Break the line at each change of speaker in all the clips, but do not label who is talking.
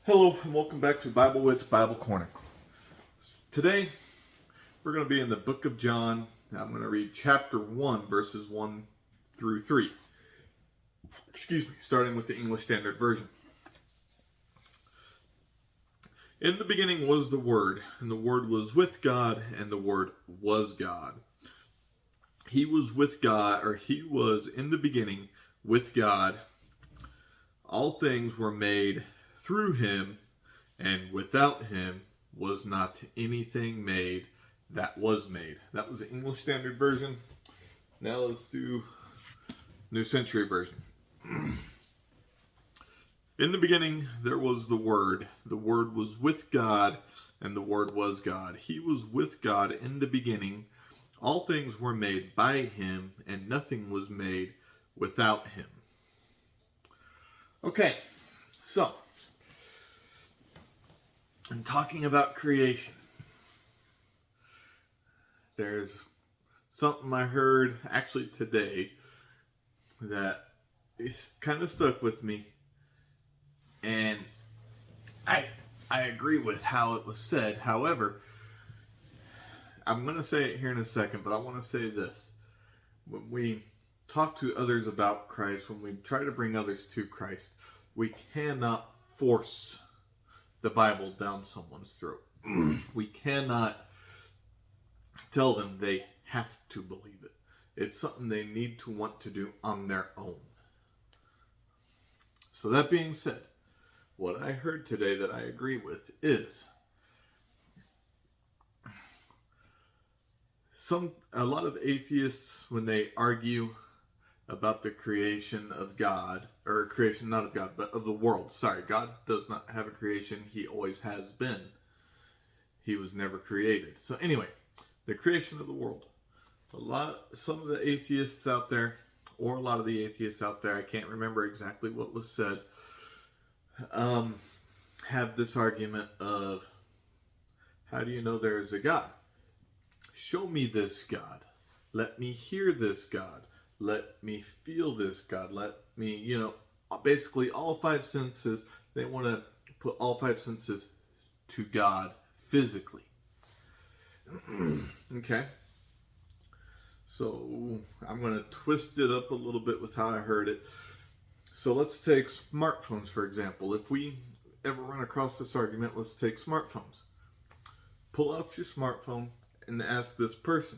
Hello and welcome back to Bible Wits Bible Corner. Today we're going to be in the book of John. I'm going to read chapter 1 verses 1 through 3. Starting with the English Standard Version. In the beginning was the Word, and the Word was with God, and the Word was God. He was with God, or he was in the beginning with God. All things were made through him, and without him was not anything made that was made. That was the English Standard Version. Now let's do New Century Version. In the beginning there was the Word. The Word was with God, and the Word was God. He was with God in the beginning. All things were made by him, and nothing was made without him. Okay, so I'm talking about creation. There's something I heard actually today that is kind of stuck with me, and I agree with how it was said. However, I'm going to say it here in a second, but I want to say this. When we talk to others about Christ, when we try to bring others to Christ, we cannot force the Bible down someone's throat. We cannot tell them they have to believe it. It's something they need to want to do on their own. So that being said, what I heard today that I agree with is a lot of atheists, when they argue about the creation of God, or creation not of God, but of the world. Sorry, God does not have a creation. He always has been. He was never created. So anyway, the creation of the world. Some of the atheists out there, or a lot of the atheists out there, I can't remember exactly what was said, have this argument of, how do you know there is a God? Show me this God. Let me hear this God. Let me feel this God. Let me, basically all five senses. They want to put all five senses to God physically. Okay. So I'm going to twist it up a little bit with how I heard it. So let's take smartphones, for example. If we ever run across this argument, let's take smartphones. Pull out your smartphone and ask this person,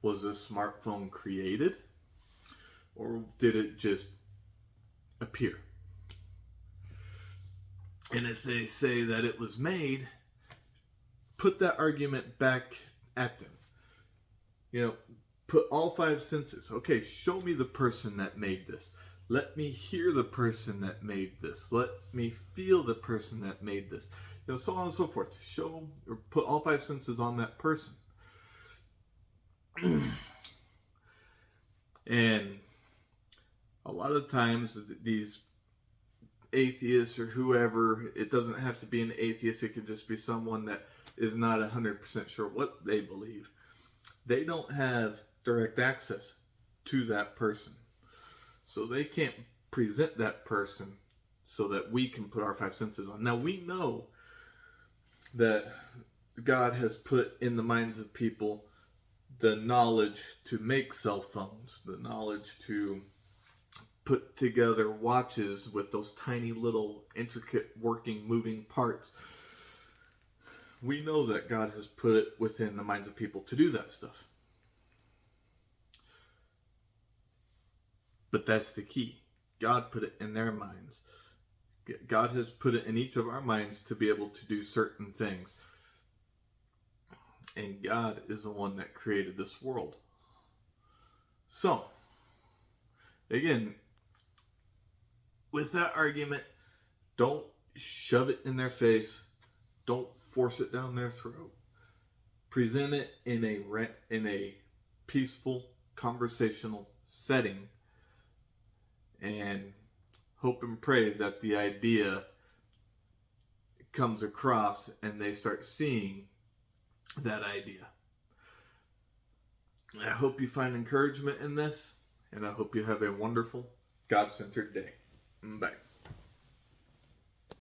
was this smartphone created? Or did it just appear? And if they say that it was made, put that argument back at them. Put all five senses. Okay, show me the person that made this. Let me hear the person that made this. Let me feel the person that made this. So on and so forth. Show or put all five senses on that person. And a lot of times these atheists or whoever, it doesn't have to be an atheist, it could just be someone that is not 100% sure what they believe. They don't have direct access to that person. So they can't present that person so that we can put our five senses on. Now we know that God has put in the minds of people the knowledge to make cell phones, the knowledge to put together watches with those tiny little intricate working moving parts. We know that God has put it within the minds of people to do that stuff. But that's the key. God put it in their minds. God has put it in each of our minds to be able to do certain things. And God is the one that created this world. So, again, with that argument, don't shove it in their face. Don't force it down their throat. Present it in a peaceful, conversational setting, and hope and pray that the idea comes across and they start seeing that idea. I hope you find encouragement in this, and I hope you have a wonderful, God-centered day. Bye.